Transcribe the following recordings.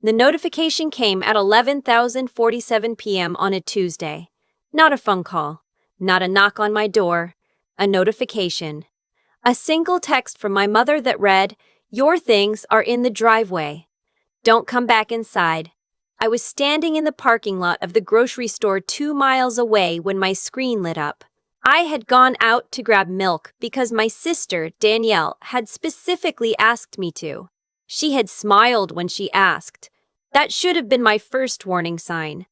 The notification came at 11:47 p.m. on a Tuesday. Not a phone call, not a knock on my door, a notification. A single text from my mother that read, "Your things are in the driveway. Don't come back inside." I was standing in the parking lot of the grocery store 2 miles away when my screen lit up. I had gone out to grab milk because my sister, Danielle, had specifically asked me to. She had smiled when she asked. That should have been my first warning sign.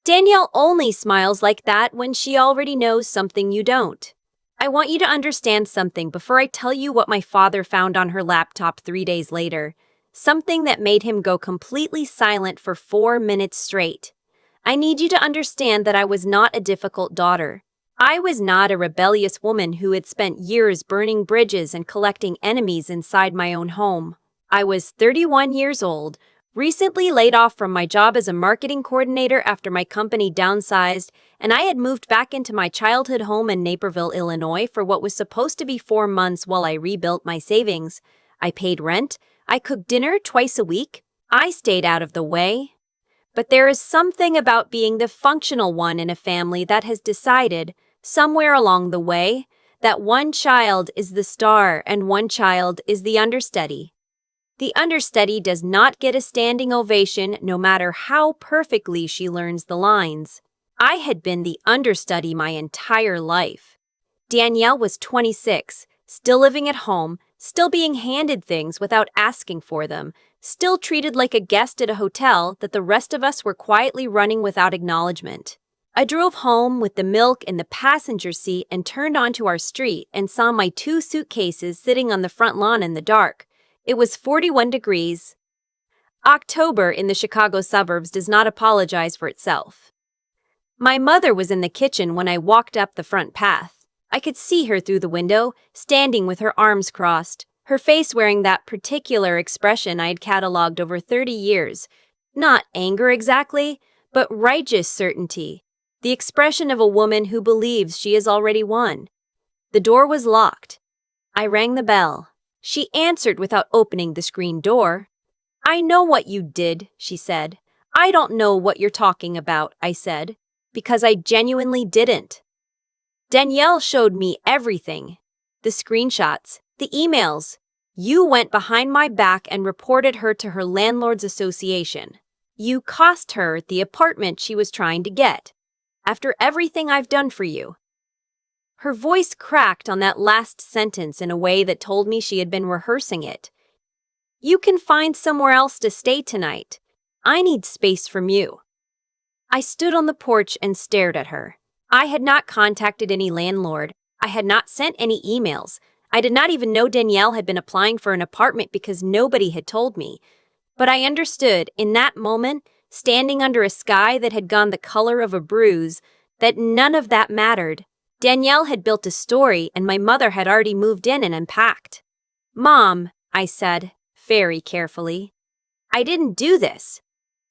Danielle only smiles like that when she already knows something you don't. I want you to understand something before I tell you what my father found on her laptop 3 days later. Something that made him go completely silent for 4 minutes straight. I need you to understand that I was not a difficult daughter. I was not a rebellious woman who had spent years burning bridges and collecting enemies inside my own home. I was 31 years old, recently laid off from my job as a marketing coordinator after my company downsized, and I had moved back into my childhood home in Naperville, Illinois for what was supposed to be 4 months while I rebuilt my savings. I paid rent. I cooked dinner twice a week. I stayed out of the way. But there is something about being the functional one in a family that has decided, somewhere along the way, that one child is the star and one child is the understudy. The understudy does not get a standing ovation no matter how perfectly she learns the lines. I had been the understudy my entire life. Danielle was 26, still living at home, still being handed things without asking for them, still treated like a guest at a hotel that the rest of us were quietly running without acknowledgement. I drove home with the milk in the passenger seat and turned onto our street and saw my 2 suitcases sitting on the front lawn in the dark. It was 41 degrees. October in the Chicago suburbs does not apologize for itself. My mother was in the kitchen when I walked up the front path. I could see her through the window, standing with her arms crossed, her face wearing that particular expression I had cataloged over 30 years. Not anger exactly, but righteous certainty. The expression of a woman who believes she has already won. The door was locked. I rang the bell. She answered without opening the screen door. "I know what you did," she said. "I don't know what you're talking about," I said, because I genuinely didn't. Danielle showed me everything. The screenshots, the emails. You went behind my back and reported her to her landlord's association. You cost her the apartment she was trying to get. After everything I've done for you. Her voice cracked on that last sentence in a way that told me she had been rehearsing it. You can find somewhere else to stay tonight. I need space from you. I stood on the porch and stared at her. I had not contacted any landlord. I had not sent any emails. I did not even know Danielle had been applying for an apartment because nobody had told me. But I understood, in that moment, standing under a sky that had gone the color of a bruise, that none of that mattered. Danielle had built a story and my mother had already moved in and unpacked. "Mom," I said, very carefully, "I didn't do this."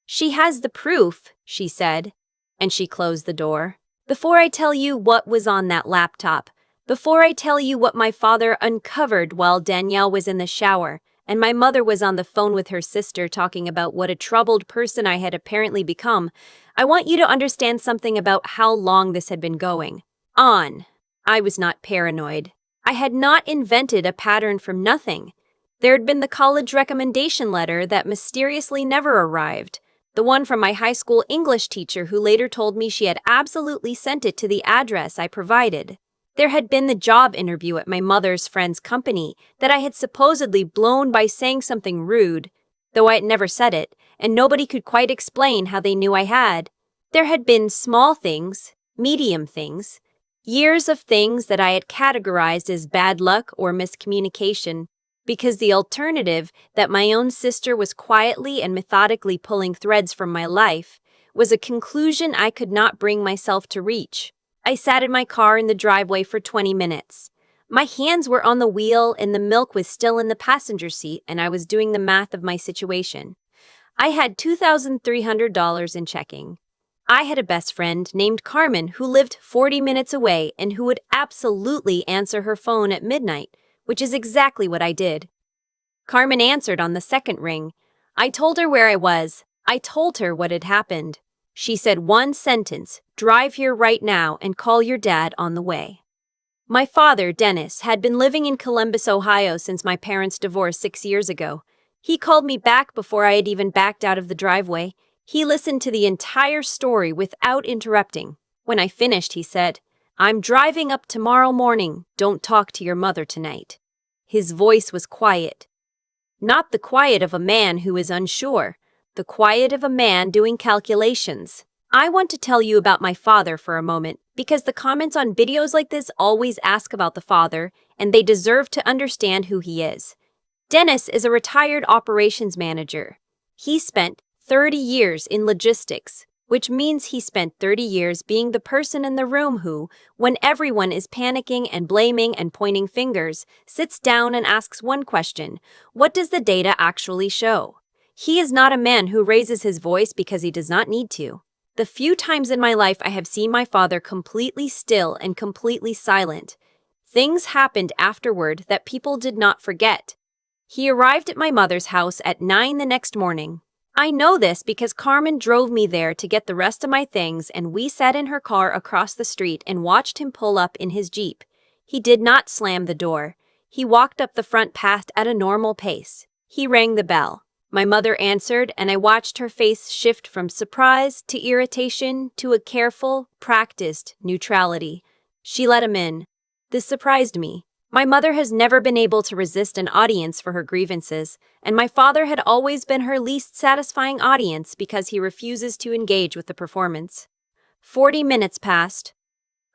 "She has the proof," she said, and she closed the door. "Before I tell you what was on that laptop, before I tell you what my father uncovered while Danielle was in the shower, and my mother was on the phone with her sister talking about what a troubled person I had apparently become, I want you to understand something about how long this had been going on. I was not paranoid. I had not invented a pattern from nothing. There had been the college recommendation letter that mysteriously never arrived, the one from my high school English teacher who later told me she had absolutely sent it to the address I provided. There had been the job interview at my mother's friend's company that I had supposedly blown by saying something rude, though I had never said it, and nobody could quite explain how they knew I had. There had been small things, medium things, years of things that I had categorized as bad luck or miscommunication, because the alternative, that my own sister was quietly and methodically pulling threads from my life, was a conclusion I could not bring myself to reach. I sat in my car in the driveway for 20 minutes. My hands were on the wheel and the milk was still in the passenger seat, and I was doing the math of my situation. I had $2,300 in checking. I had a best friend named Carmen who lived 40 minutes away and who would absolutely answer her phone at midnight, which is exactly what I did. Carmen answered on the second ring. I told her where I was. I told her what had happened. She said one sentence, "Drive here right now and call your dad on the way." My father, Dennis, had been living in Columbus, Ohio since my parents' divorce 6 years ago. He called me back before I had even backed out of the driveway. He listened to the entire story without interrupting. When I finished, he said, "I'm driving up tomorrow morning. Don't talk to your mother tonight." His voice was quiet. Not the quiet of a man who is unsure, the quiet of a man doing calculations. I want to tell you about my father for a moment, because the comments on videos like this always ask about the father, and they deserve to understand who he is. Dennis is a retired operations manager. He spent 30 years in logistics, which means he spent 30 years being the person in the room who, when everyone is panicking and blaming and pointing fingers, sits down and asks one question: what does the data actually show? He is not a man who raises his voice because he does not need to. The few times in my life I have seen my father completely still and completely silent, things happened afterward that people did not forget. He arrived at my mother's house at 9 the next morning. I know this because Carmen drove me there to get the rest of my things, and we sat in her car across the street and watched him pull up in his Jeep. He did not slam the door. He walked up the front path at a normal pace. He rang the bell. My mother answered, and I watched her face shift from surprise to irritation to a careful, practiced neutrality. She let him in. This surprised me. My mother has never been able to resist an audience for her grievances, and my father had always been her least satisfying audience because he refuses to engage with the performance. 40 minutes passed.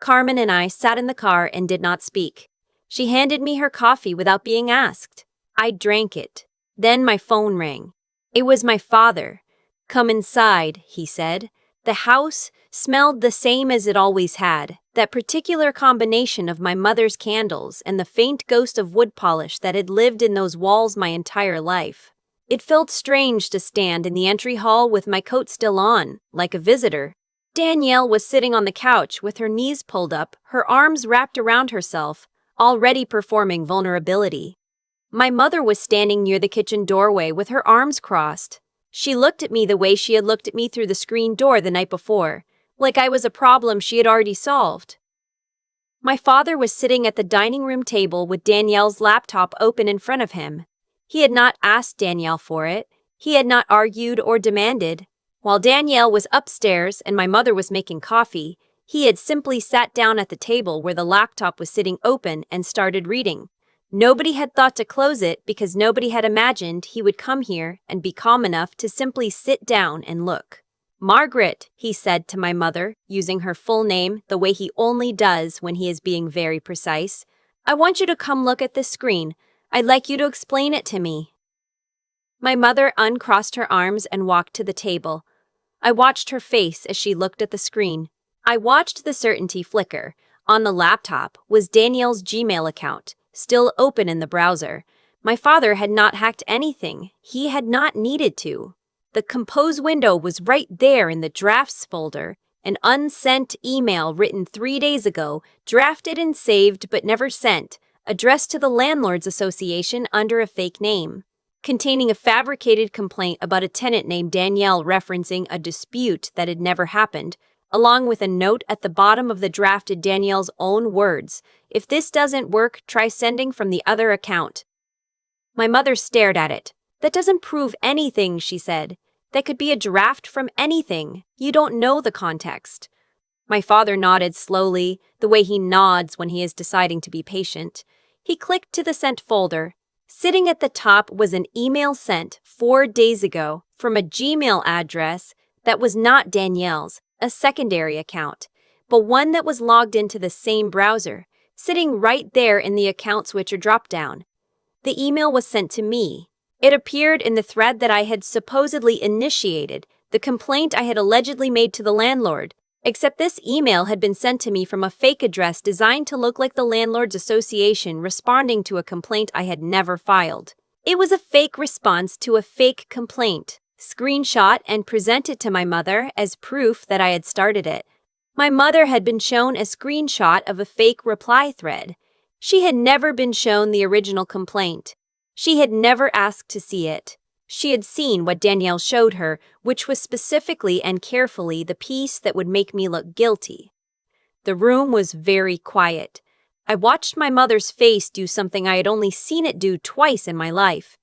Carmen and I sat in the car and did not speak. She handed me her coffee without being asked. I drank it. Then my phone rang. It was my father. "Come inside," he said. The house smelled the same as it always had, that particular combination of my mother's candles and the faint ghost of wood polish that had lived in those walls my entire life. It felt strange to stand in the entry hall with my coat still on, like a visitor. Danielle was sitting on the couch with her knees pulled up, her arms wrapped around herself, already performing vulnerability. My mother was standing near the kitchen doorway with her arms crossed. She looked at me the way she had looked at me through the screen door the night before, like I was a problem she had already solved. My father was sitting at the dining room table with Danielle's laptop open in front of him. He had not asked Danielle for it. He had not argued or demanded. While Danielle was upstairs and my mother was making coffee, he had simply sat down at the table where the laptop was sitting open and started reading. Nobody had thought to close it because nobody had imagined he would come here and be calm enough to simply sit down and look. "Margaret," he said to my mother, using her full name the way he only does when he is being very precise, "I want you to come look at this screen. I'd like you to explain it to me." My mother uncrossed her arms and walked to the table. I watched her face as she looked at the screen. I watched the certainty flicker. On the laptop was Danielle's Gmail account, still open in the browser. My father had not hacked anything. He had not needed to. The compose window was right there in the drafts folder. An unsent email written 3 days ago, drafted and saved but never sent, addressed to the Landlords Association under a fake name, containing a fabricated complaint about a tenant named Danielle referencing a dispute that had never happened, along with a note at the bottom of the drafted Danielle's own words: "If this doesn't work, try sending from the other account." My mother stared at it. "That doesn't prove anything," she said. "That could be a draft from anything. You don't know the context." My father nodded slowly, the way he nods when he is deciding to be patient. He clicked to the sent folder. Sitting at the top was an email sent 4 days ago from a Gmail address that was not Danielle's, a secondary account, but one that was logged into the same browser, sitting right there in the account switcher dropdown. The email was sent to me. It appeared in the thread that I had supposedly initiated, the complaint I had allegedly made to the landlord, except this email had been sent to me from a fake address designed to look like the Landlords Association responding to a complaint I had never filed. It was a fake response to a fake complaint. Screenshot and present it to my mother as proof that I had started it. My mother had been shown a screenshot of a fake reply thread. She had never been shown the original complaint. She had never asked to see it. She had seen what Danielle showed her, which was specifically and carefully the piece that would make me look guilty. The room was very quiet. I watched my mother's face do something I had only seen it do twice in my life.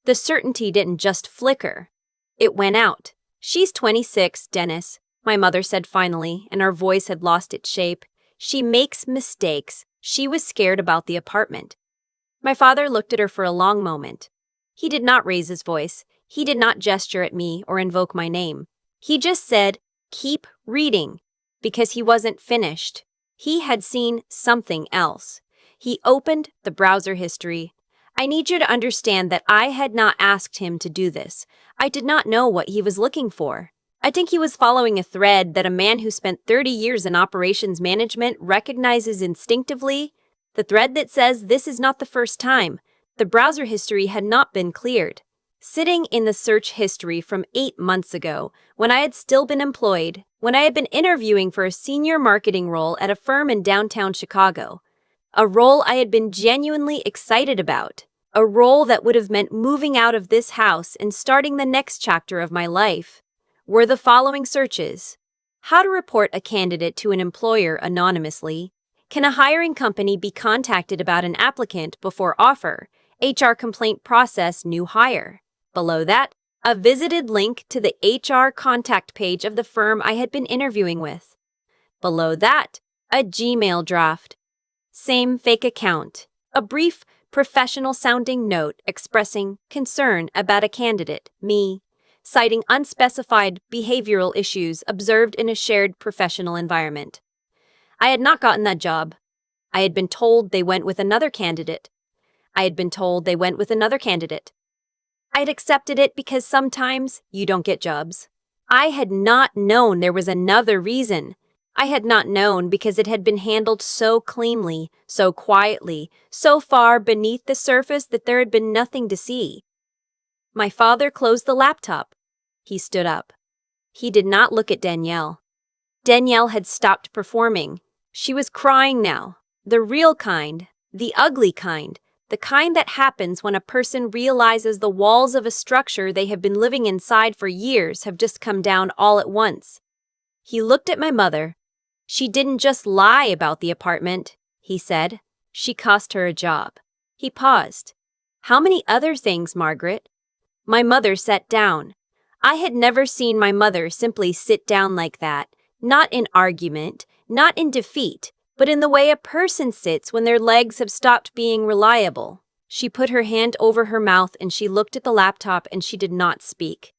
The certainty didn't just flicker. It went out. "She's 26, Dennis," my mother said finally, and her voice had lost its shape. "She makes mistakes. She was scared about the apartment." My father looked at her for a long moment. He did not raise his voice. He did not gesture at me or invoke my name. He just said, "Keep reading," because he wasn't finished. He had seen something else. He opened the browser history. I need you to understand that I had not asked him to do this. I did not know what he was looking for. I think he was following a thread that a man who spent 30 years in operations management recognizes instinctively. The thread that says this is not the first time. The browser history had not been cleared. Sitting in the search history from 8 months ago, when I had still been employed, when I had been interviewing for a senior marketing role at a firm in downtown Chicago, a role I had been genuinely excited about, a role that would have meant moving out of this house and starting the next chapter of my life, were the following searches. How to report a candidate to an employer anonymously. Can a hiring company be contacted about an applicant before offer? HR complaint process new hire. Below that, a visited link to the HR contact page of the firm I had been interviewing with. Below that, a Gmail draft. Same fake account. A brief, professional-sounding note expressing concern about a candidate, me, citing unspecified behavioral issues observed in a shared professional environment. I had not gotten that job. I had been told they went with another candidate. I had been told they went with another candidate. I had accepted it because sometimes you don't get jobs. I had not known there was another reason. I had not known because it had been handled so cleanly, so quietly, so far beneath the surface that there had been nothing to see. My father closed the laptop. He stood up. He did not look at Danielle. Danielle had stopped performing. She was crying now. The real kind, the ugly kind, the kind that happens when a person realizes the walls of a structure they have been living inside for years have just come down all at once. He looked at my mother. "She didn't just lie about the apartment," he said. "She cost her a job." He paused. "How many other things, Margaret?" My mother sat down. I had never seen my mother simply sit down like that, not in argument, not in defeat, but in the way a person sits when their legs have stopped being reliable. She put her hand over her mouth and she looked at the laptop and she did not speak.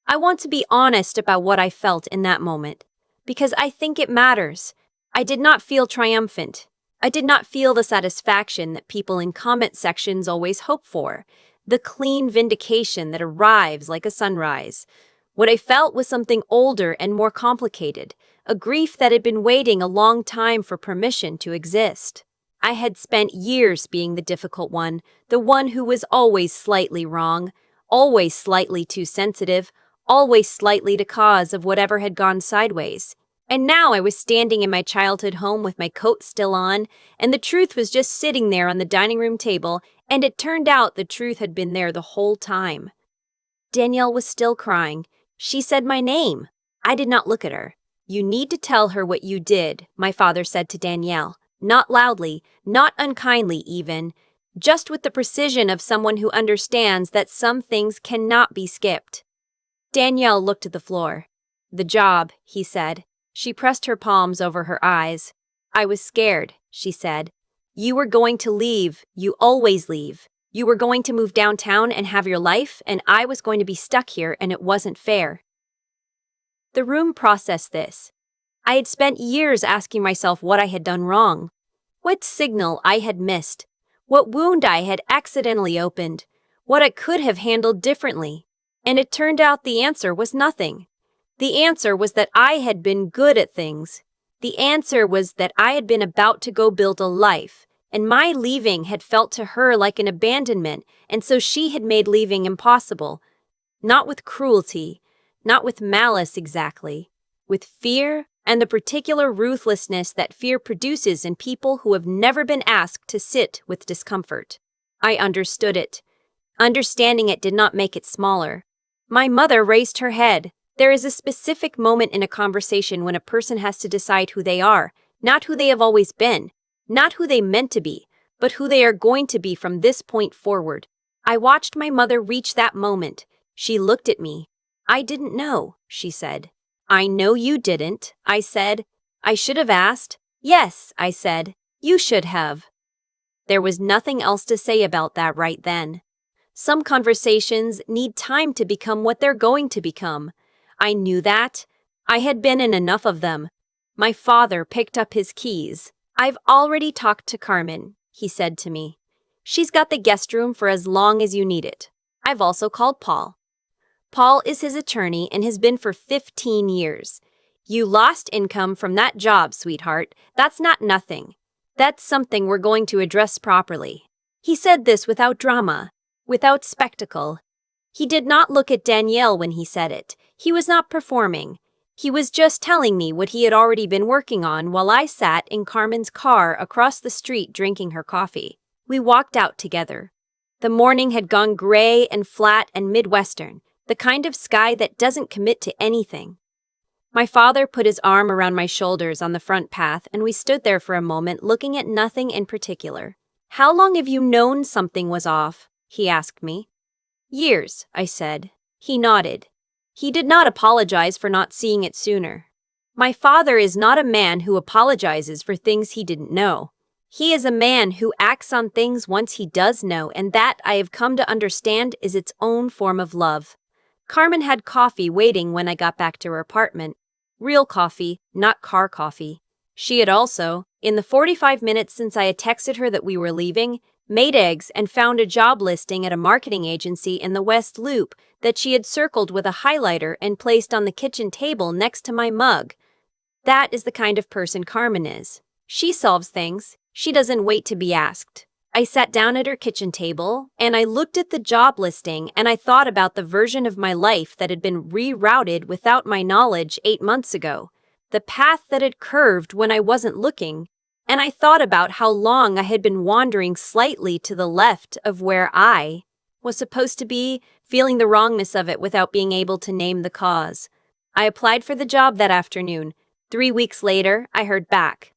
I want to be honest about what I felt in that moment, because I think it matters. I did not feel triumphant. I did not feel the satisfaction that people in comment sections always hope for, the clean vindication that arrives like a sunrise. What I felt was something older and more complicated, a grief that had been waiting a long time for permission to exist. I had spent years being the difficult one, the one who was always slightly wrong, always slightly too sensitive, always slightly the cause of whatever had gone sideways. And now I was standing in my childhood home with my coat still on, and the truth was just sitting there on the dining room table, and it turned out the truth had been there the whole time. Danielle was still crying. She said my name. I did not look at her. "You need to tell her what you did," my father said to Danielle. Not loudly, not unkindly even, just with the precision of someone who understands that some things cannot be skipped. Danielle looked at the floor. "The job," he said. She pressed her palms over her eyes. "I was scared," she said. "You were going to leave. You always leave. You were going to move downtown and have your life, and I was going to be stuck here, and it wasn't fair." The room processed this. I had spent years asking myself what I had done wrong, what signal I had missed, what wound I had accidentally opened, what I could have handled differently. And it turned out the answer was nothing. The answer was that I had been good at things. The answer was that I had been about to go build a life, and my leaving had felt to her like an abandonment, and so she had made leaving impossible. Not with cruelty, not with malice exactly, with fear and the particular ruthlessness that fear produces in people who have never been asked to sit with discomfort. I understood it. Understanding it did not make it smaller. My mother raised her head. There is a specific moment in a conversation when a person has to decide who they are, not who they have always been, not who they meant to be, but who they are going to be from this point forward. I watched my mother reach that moment. She looked at me. I didn't know, she said. I know you didn't, I said. I should have asked. Yes, I said. You should have. There was nothing else to say about that right then. Some conversations need time to become what they're going to become. I knew that. I had been in enough of them. My father picked up his keys. I've already talked to Carmen, he said to me. She's got the guest room for as long as you need it. I've also called Paul. Paul is his attorney and has been for 15 years. You lost income from that job, sweetheart. That's not nothing. That's something we're going to address properly. He said this without drama, without spectacle. He did not look at Danielle when he said it. He was not performing. He was just telling me what he had already been working on while I sat in Carmen's car across the street drinking her coffee. We walked out together. The morning had gone gray and flat and Midwestern, the kind of sky that doesn't commit to anything. My father put his arm around my shoulders on the front path, and we stood there for a moment looking at nothing in particular. How long have you known something was off? He asked me. Years, I said. He nodded. He did not apologize for not seeing it sooner. My father is not a man who apologizes for things he didn't know. He is a man who acts on things once he does know, and that, I have come to understand, is its own form of love. Carmen had coffee waiting when I got back to her apartment. Real coffee, not car coffee. She had also, in the 45 minutes since I had texted her that we were leaving, made eggs and found a job listing at a marketing agency in the West Loop that she had circled with a highlighter and placed on the kitchen table next to my mug. That is the kind of person Carmen is. She solves things. She doesn't wait to be asked. I sat down at her kitchen table, and I looked at the job listing, and I thought about the version of my life that had been rerouted without my knowledge 8 months ago, the path that had curved when I wasn't looking, and I thought about how long I had been wandering slightly to the left of where I was supposed to be, feeling the wrongness of it without being able to name the cause. I applied for the job that afternoon. 3 weeks later, I heard back.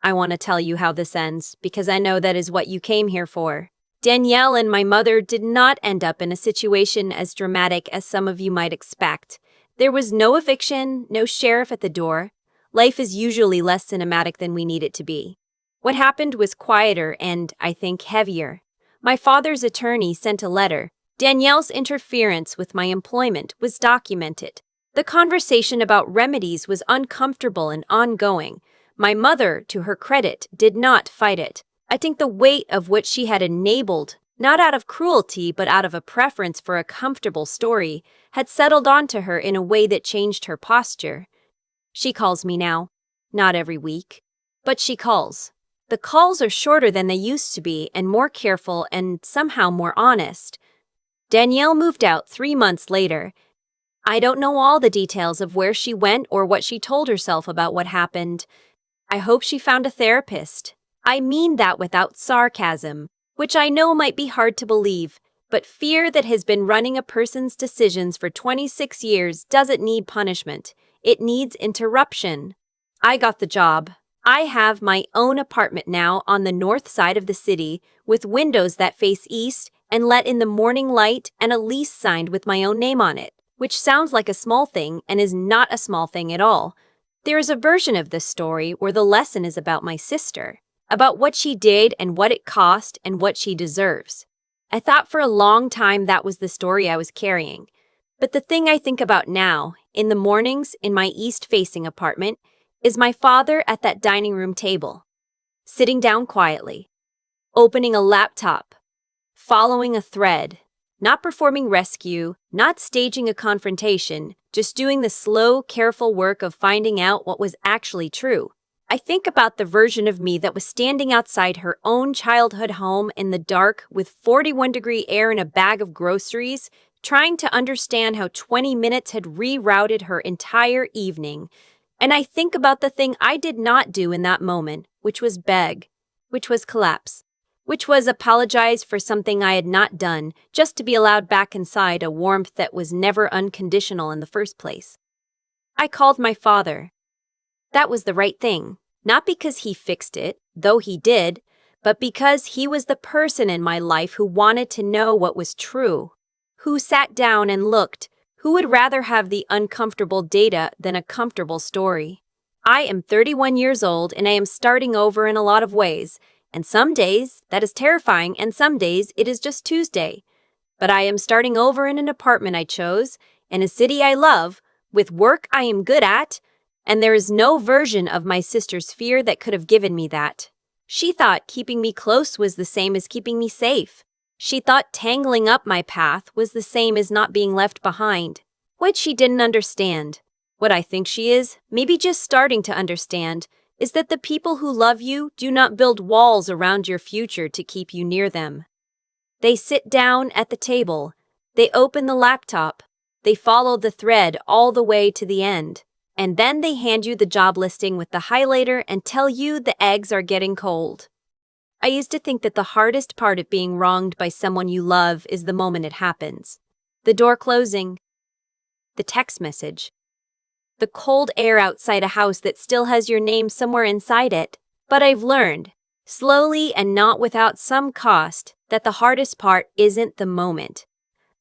I want to tell you how this ends, because I know that is what you came here for. Danielle and my mother did not end up in a situation as dramatic as some of you might expect. There was no eviction, no sheriff at the door. Life is usually less cinematic than we need it to be. What happened was quieter and, I think, heavier. My father's attorney sent a letter. Danielle's interference with my employment was documented. The conversation about remedies was uncomfortable and ongoing. My mother, to her credit, did not fight it. I think the weight of what she had enabled, not out of cruelty but out of a preference for a comfortable story, had settled onto her in a way that changed her posture. She calls me now. Not every week. But she calls. The calls are shorter than they used to be and more careful and somehow more honest. Danielle moved out 3 months later. I don't know all the details of where she went or what she told herself about what happened. I hope she found a therapist. I mean that without sarcasm, which I know might be hard to believe, but fear that has been running a person's decisions for 26 years doesn't need punishment. It needs interruption. I got the job. I have my own apartment now on the north side of the city with windows that face east and let in the morning light and a lease signed with my own name on it, which sounds like a small thing and is not a small thing at all. There is a version of this story where the lesson is about my sister, about what she did and what it cost and what she deserves. I thought for a long time that was the story I was carrying. But the thing I think about now, in the mornings in my east-facing apartment, is my father at that dining room table, sitting down quietly, opening a laptop, following a thread, not performing rescue, not staging a confrontation, just doing the slow, careful work of finding out what was actually true. I think about the version of me that was standing outside her own childhood home in the dark with 41-degree air and a bag of groceries, trying to understand how 20 minutes had rerouted her entire evening. And I think about the thing I did not do in that moment, which was beg, which was collapse. which was apologize for something I had not done just to be allowed back inside a warmth that was never unconditional in the first place. I called my father. That was the right thing, not because he fixed it, though he did, but because he was the person in my life who wanted to know what was true, who sat down and looked, who would rather have the uncomfortable data than a comfortable story. I am 31 years old and I am starting over in a lot of ways, and some days that is terrifying and some days it is just Tuesday. But I am starting over in an apartment I chose, in a city I love, with work I am good at, and there is no version of my sister's fear that could have given me that. She thought keeping me close was the same as keeping me safe. She thought tangling up my path was the same as not being left behind. What she didn't understand, what I think she is, maybe just starting to understand, is that the people who love you do not build walls around your future to keep you near them. They sit down at the table, they open the laptop, they follow the thread all the way to the end, and then they hand you the job listing with the highlighter and tell you the eggs are getting cold. I used to think that the hardest part of being wronged by someone you love is the moment it happens. The door closing, the text message, the cold air outside a house that still has your name somewhere inside it. But I've learned, slowly and not without some cost, that the hardest part isn't the moment.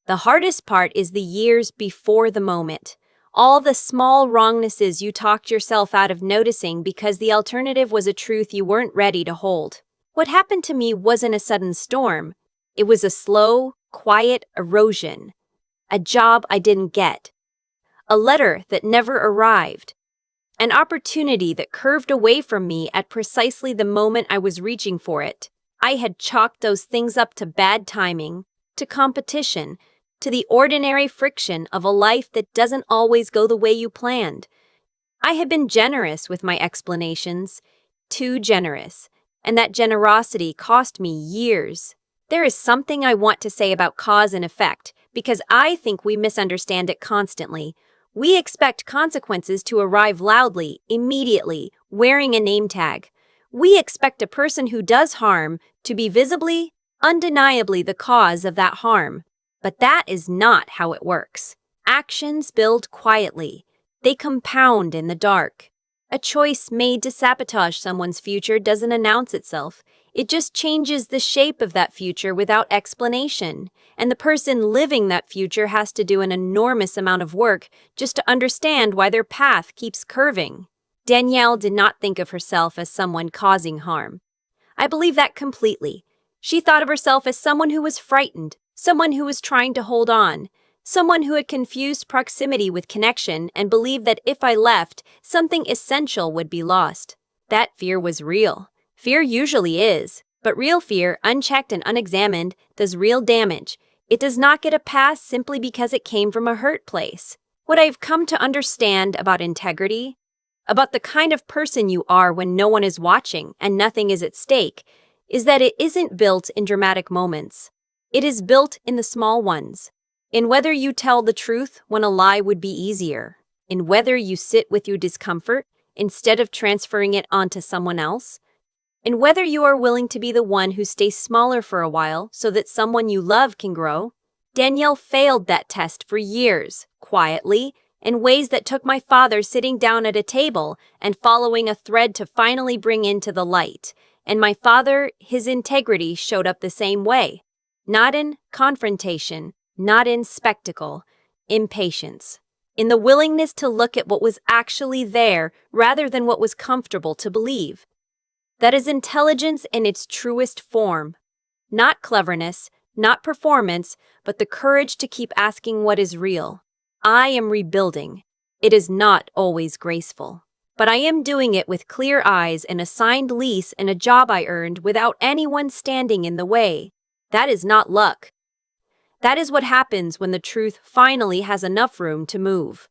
The hardest part is the years before the moment. All the small wrongnesses you talked yourself out of noticing because the alternative was a truth you weren't ready to hold. What happened to me wasn't a sudden storm. It was a slow, quiet erosion. A job I didn't get. A letter that never arrived. An opportunity that curved away from me at precisely the moment I was reaching for it. I had chalked those things up to bad timing, to competition, to the ordinary friction of a life that doesn't always go the way you planned. I had been generous with my explanations, too generous, and that generosity cost me years. There is something I want to say about cause and effect, because I think we misunderstand it constantly. We expect consequences to arrive loudly, immediately, wearing a name tag. We expect a person who does harm to be visibly, undeniably the cause of that harm. But that is not how it works. Actions build quietly. They compound in the dark. A choice made to sabotage someone's future doesn't announce itself. It just changes the shape of that future without explanation. And the person living that future has to do an enormous amount of work just to understand why their path keeps curving. Danielle did not think of herself as someone causing harm. I believe that completely. She thought of herself as someone who was frightened, someone who was trying to hold on, someone who had confused proximity with connection and believed that if I left, something essential would be lost. That fear was real. Fear usually is, but real fear, unchecked and unexamined, does real damage. It does not get a pass simply because it came from a hurt place. What I've come to understand about integrity, about the kind of person you are when no one is watching and nothing is at stake, is that it isn't built in dramatic moments. It is built in the small ones. In whether you tell the truth when a lie would be easier. In whether you sit with your discomfort instead of transferring it onto someone else. In whether you are willing to be the one who stays smaller for a while so that someone you love can grow. Danielle failed that test for years, quietly, in ways that took my father sitting down at a table and following a thread to finally bring into the light. And my father, his integrity showed up the same way. Not in confrontation, not in spectacle, in patience. In the willingness to look at what was actually there rather than what was comfortable to believe. That is intelligence in its truest form. Not cleverness, not performance, but the courage to keep asking what is real. I am rebuilding. It is not always graceful. But I am doing it with clear eyes and a signed lease and a job I earned without anyone standing in the way. That is not luck. That is what happens when the truth finally has enough room to move.